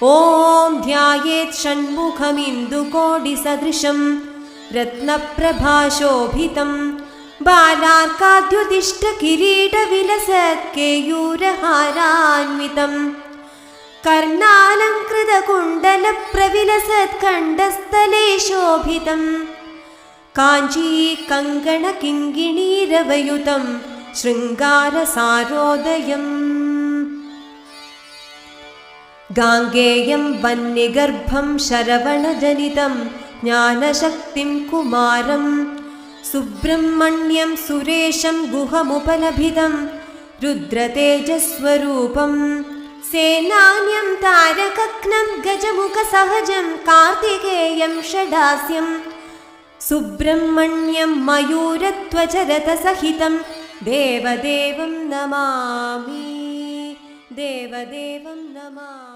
ॐ ध्यायेत् षण्मुखमिन्दुकोटिसदृशं रत्नप्रभाशोभितं बालार्काद्युदिष्टकिरीटविलसत्केयूरहारान्वितं कर्णालङ्कृतकुण्डलप्रविलसत्कण्ठस्थले शोभितं काञ्चीकङ्कणकिङ्किणीरवयुतं शृङ्गारसारोदयम् गाङ्गेयं वह्निगर्भं शरवणजनितं ज्ञानशक्तिं कुमारं सुब्रह्मण्यं सुरेशं गुहमुपलभितं रुद्रतेजस्वरूपं सेनान्यं तारकघ्नं गजमुखसहजं कार्तिकेयं षडास्यं सुब्रह्मण्यं मयूरध्वजरथसहितं देवदेवं नमामि देवदेवं नमामि।